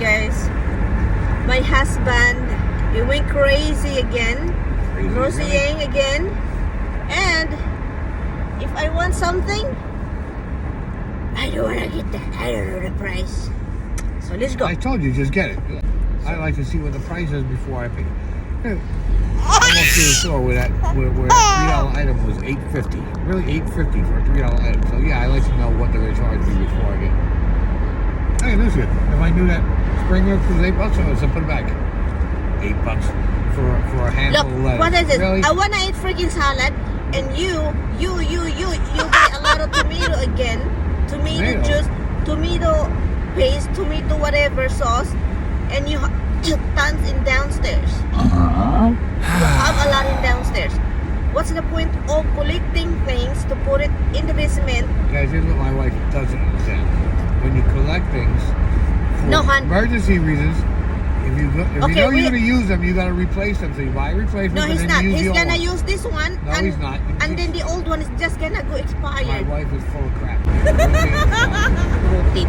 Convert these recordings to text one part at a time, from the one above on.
guys. My husband, he went crazy again. Grocerying again. And if I want something, I don't want to get that. I don't know the price. So let's go. I told you, just get it. I like to see what the price is before I pay. I walked through the store where a $3 item was $8.50. Really $8.50 for a $3 item. So yeah, I like to know what they're going to charge me before I get it. Hey, this is good. If I knew that spring ribs was $8, I would have put it back. $8 for a handful of lettuce. What is it? Really? I want to eat freaking salad, and you buy a lot of tomato again. Tomato juice, tomato paste, tomato whatever sauce, and you tons in downstairs. You have a lot in downstairs. What's the point of collecting things to put it in the basement? Guys, here's what my wife doesn't understand. When you collect things for emergency reasons, if you know you're going to use them, you got to replace them. So you buy a replacement. No, he's not. He's going to use this one. No, he's not. And then the old one is just going to go expired. My wife is full of crap. Rotate.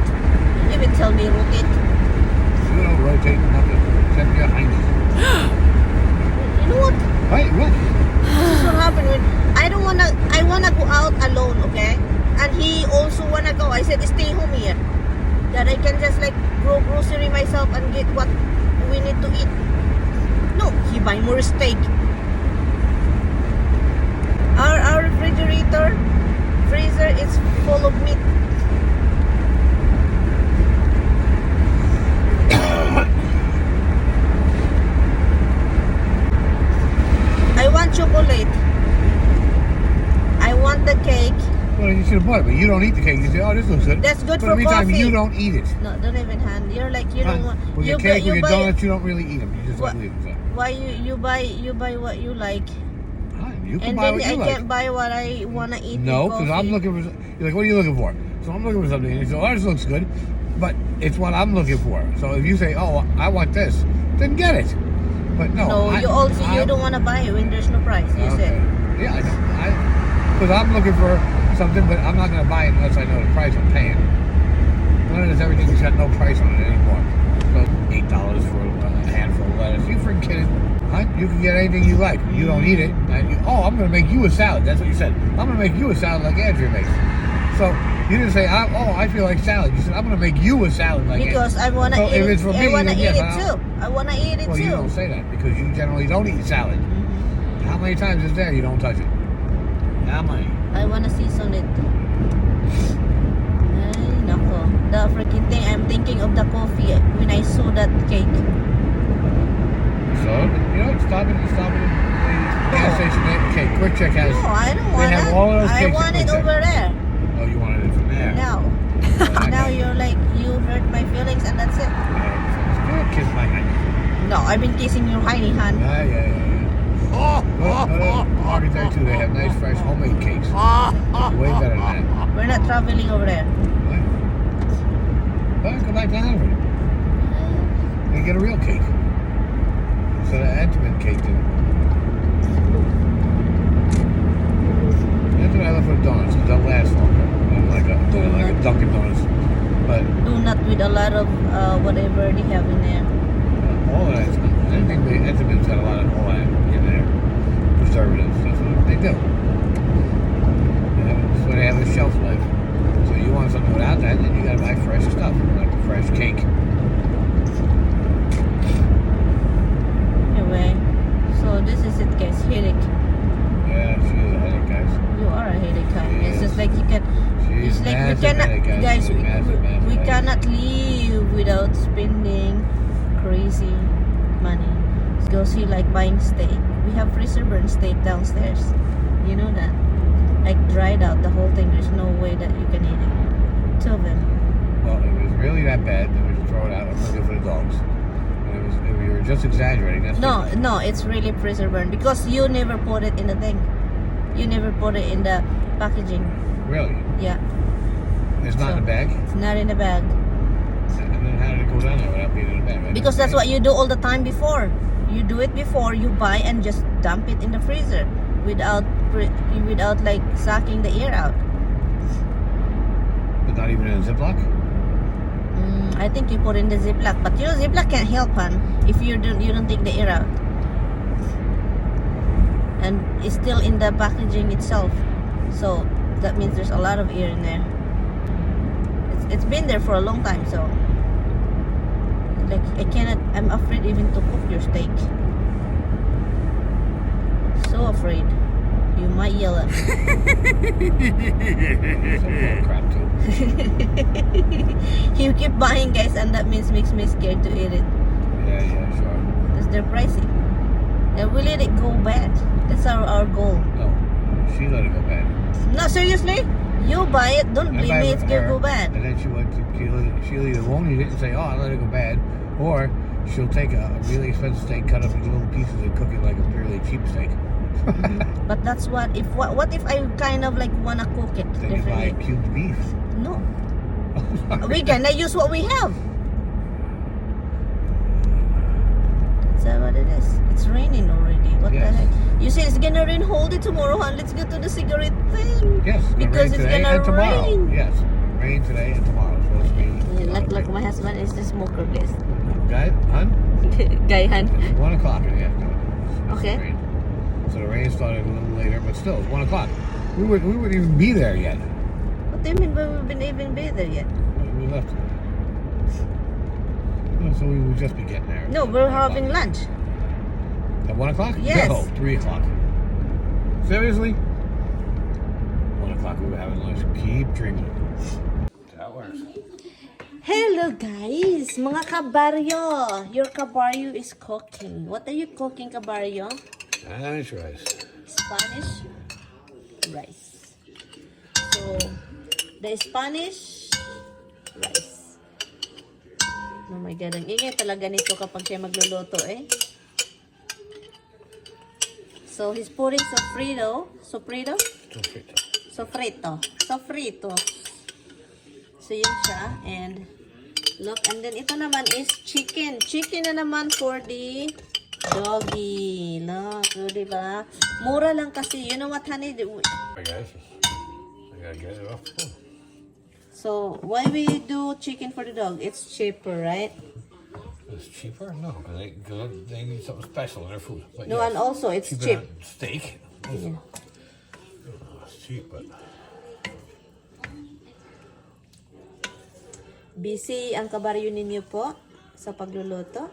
You even tell me rotate. You don't rotate nothing. Except your hinges. You know what? Wait, what? This is what happened when I wanna go out alone, okay? And he also wanna go. I said stay home here. That I can just like go grocery myself and get what we need to eat. No, he buy more steak. Our refrigerator, freezer is full of meat. I want chocolate. I want the cake. Well, you should have bought it, but you don't eat the cake. You say, oh, this looks good. That's good but for every time coffee. you don't eat it. No, don't even hand. You're like, you don't want. With your cake, with your donuts, you don't really eat them. You just don't leave them. Why you buy what you like? You can and buy then what you I like. can't buy what I want to eat. No, because I'm looking for. You're like, what are you looking for? So I'm looking for something. And you say, oh, this looks good, but it's what I'm looking for. So if you say, oh, I want this, then get it. But no, you don't want to buy it when there's no price. You said. Yeah, I don't. Because I'm looking for something, but I'm not going to buy it unless I know the price I'm paying. Notice everything's got no price on it anymore. So $8 for a handful of lettuce. You freaking kidding? Huh? You can get anything you like. You don't eat it. I'm going to make you a salad. That's what you said. I'm going to make you a salad like Andrea makes. So you didn't say, I feel like salad. You said, I'm going to make you a salad like because I want to eat it. If it's for me, I want to eat it too. I want to eat it too. Well, you don't say that because you generally don't eat salad. Mm-hmm. How many times is there you don't touch it? How many? I want to season it. Ay, nako. The freaking thing, I'm thinking of the coffee when I saw that cake. So, stop it at the gas station. Okay, Quick Check has. No, I don't want it. They have all those cakes. I want it over there. Oh, you wanted it from there? No. Now you're like, you hurt my feelings and that's it. Good. Kiss my hand. No, I've been kissing your hiney hand. Yeah. Market there too. They have nice, fresh, homemade cakes. Way better than that. We're not traveling over there. What? Well, go back to Hanover and get a real cake instead of intimate cake. That's what I love for donuts. They'll last longer. Like a Dunkin' Donuts. But donut with a lot of whatever they have in there. All of that. Anything with intimate's got a lot of all that in there. Preservatives. That's what they do. So they have a shelf life. So you want something without that, then you gotta buy fresh stuff, like a fresh cake. Anyway, so this is it, guys. Headache. Yeah, she is a headache, guys. You are a headache, huh? It's just like you can. It's like we cannot, headache, guys. We headache. cannot live without spending crazy money. Because you like buying steak. We have freezer burn steak downstairs. You know that? Like dried out the whole thing. There's no way that you can eat it. 2 of them. Well, it was really that bad. Then we should throw it out. I'm gonna go for the dogs. We were just exaggerating. That's no, it's really freezer burn because you never put it in the thing. You never put it in the packaging. Really? Yeah. It's not in a bag? It's not in a bag. And then how did it go down there without being in a bag? Right? Because that's what you do all the time before. You do it before you buy and just dump it in the freezer without like sucking the air out. But not even in a Ziploc? I think you put in the Ziploc, but your Ziploc can't help, hon, if you don't take the air out. And it's still in the packaging itself, so that means there's a lot of air in there. It's been there for a long time, so like I'm afraid even to cook your steak. So afraid you might yell at me. Crap too. You keep buying, guys, and that makes me scared to eat it. Yeah, sure. Because they're pricey. And we let it go bad. That's our goal. No, she let it go bad. No, seriously? You buy it, don't blame me, it's gonna go bad. And then she'll either won't eat it and say, oh, I let it go bad, or she'll take a really expensive steak, cut up into little pieces, and cook it like a really cheap steak. But that's what if I kind of like wanna cook it Then you buy differently? cubed beef. No. We gonna use what we have. That's what it is. It's raining already. What Yes. the heck? You say it's gonna rain whole day tomorrow, hon. Let's go to the cigarette thing. Yes, Because it's today gonna and tomorrow. rain. Yes, rain today and tomorrow. So it's raining. Yeah, like my husband is the smoker, guys. Guy, hun? Guy, hon. It's 1 o'clock in the afternoon. It's Okay. rain. So the rain started a little later, but still, it's 1 o'clock. We wouldn't even be there yet. What do you mean we haven't even been there yet? We left. No, so we would just be getting there. No, we're having lunch. At 1 o'clock? Yes. No, 3 o'clock. Seriously? 1 o'clock we were having lunch. Keep dreaming. That works. Hello guys, mga kabaryo. Your kabaryo is cooking. What are you cooking, kabaryo? Spanish rice. Spanish rice. So, the Spanish rice. Oh my God, ang ingay talaga nito kapag siya magluluto eh. So, he's putting sofrito. Sofrito. So, yun siya. And, look, and then ito naman is chicken. Chicken na naman for the doggy. Look, diba? Mura lang kasi. You know what, honey? Hey guys, I gotta get it off the phone. So, why we do chicken for the dog? It's cheaper, right? It's cheaper? No, because they need something special in their food. But No, yes, and also it's cheaper cheap. than steak. Yeah. It's cheap, but Busy ang kabaryo ninyo po sa pagluluto.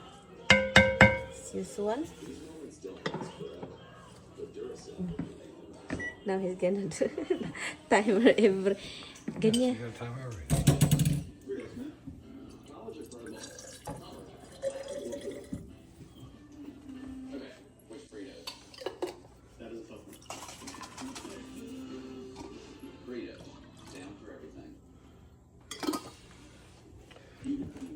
As usual. Now he's gonna do timer every. Ganyan. you got time every.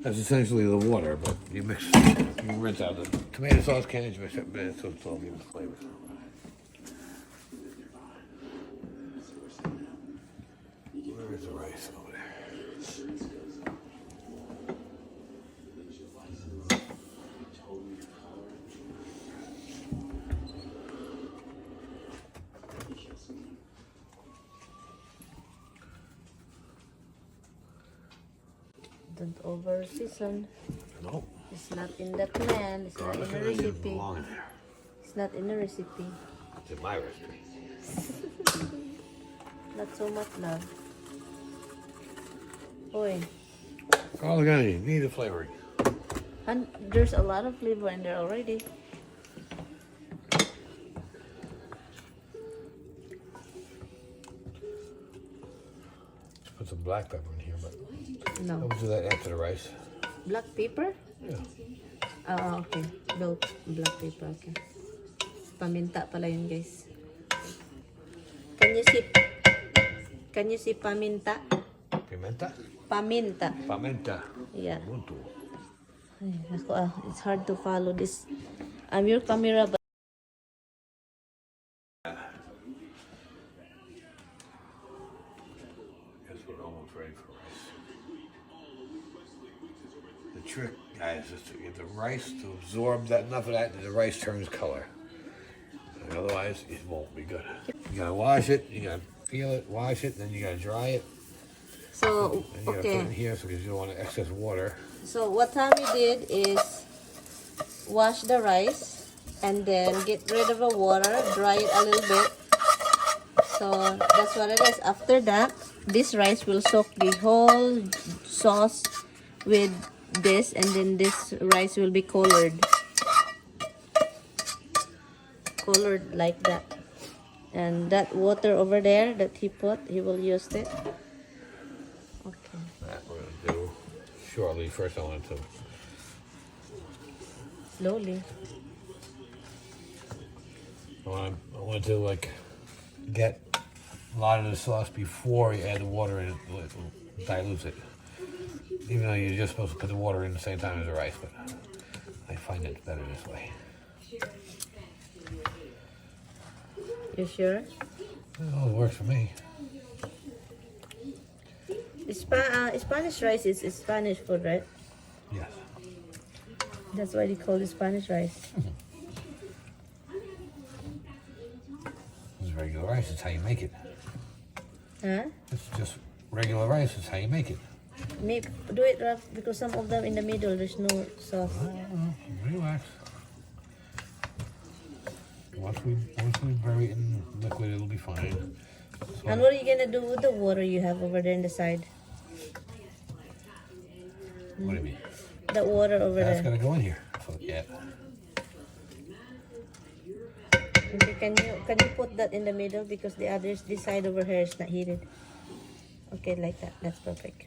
That's essentially the water, but you rinse out the tomato sauce cans, you mix it, so it's all gives flavor. Where's the rice over there? Don't over season. No. It's not in the plan. It's not in the recipe. Belong in there. It's not in the recipe. It's in my recipe. Not so much love. Oy. All again, you need the flavoring. And there's a lot of flavor in there already. Let's put some black pepper in here, but No. we'll do that after the rice. Black pepper? Yeah. Ah, okay. Black pepper, okay. Paminta pala yun, guys. Can you see paminta? Pimenta? Paminta. Pimenta. Yeah. Muito. Ay, naku, it's hard to follow this. I'm your camera, but Guess we're almost ready for rice. The trick, guys, is to get the rice to absorb enough of that that the rice turns color. And otherwise, it won't be good. You gotta wash it, you gotta peel it, wash it, then you gotta dry it. So, And you gotta put it in here because you don't want excess water. So what Tommy did is wash the rice and then get rid of the water, dry it a little bit. So that's what it is. After that, this rice will soak the whole sauce with this, and then this rice will be colored like that. And that water over there that he put, he will use it. Okay. That we're gonna do shortly. First, I want to Slowly. I want to like get a lot of the sauce before you add the water in. It dilutes it. Even though you're just supposed to put the water in the same time as the rice, but I find it better this way. You sure? Well, it works for me. Spanish rice is Spanish food, right? Yes. That's why they call it Spanish rice. It's regular rice. It's how you make it. Huh? It's just regular rice. It's how you make it. Do it rough because some of them in the middle there's no sauce. Relax. Once we bury it in liquid, it'll be fine. So, And what are you gonna do with the water you have over there in the side? what do you mean? The water over That's there. gonna go in here. So, yeah. Okay, can you put that in the middle because this side over here is not heated. Okay, like that. That's perfect.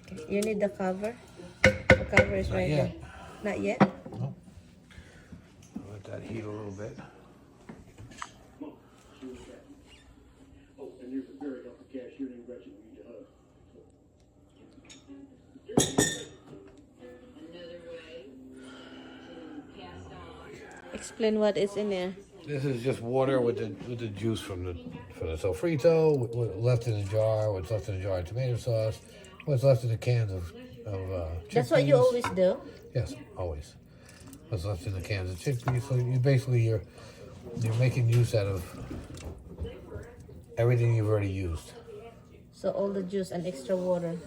Okay, you need the cover. The cover is Not right yet. there. Not yet. Nope. Let that heat a little bit. Explain what is in there. This is just water with the juice from the sofrito, what's left in the jar, what's left in the jar of tomato sauce, what's left in the cans of That's what you chickpeas. always do. Yes, always. What's left in the cans of chickpeas. So you basically you're making use out of everything you've already used. So all the juice and extra water.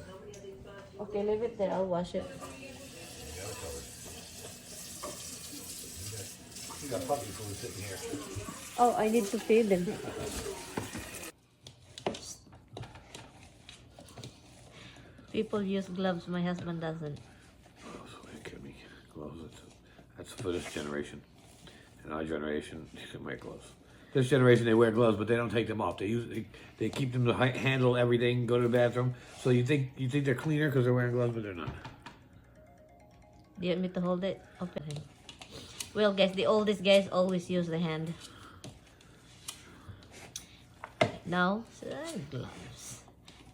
Okay, leave it there. I'll wash it. You got puppy food sitting here. Oh, I need to feed them. People use gloves. My husband doesn't. Oh, so they give me gloves. That's for this generation. In our generation, you can wear gloves. This generation, they wear gloves, but they don't take them off. They keep them to handle everything, go to the bathroom. So you think they're cleaner because they're wearing gloves, but they're not. Do you want me to hold it? Open it. Well, guys, the oldest guys always use the hand. Now, gloves.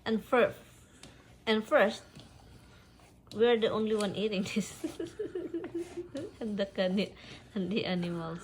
And first, we're the only one eating this. and the animals.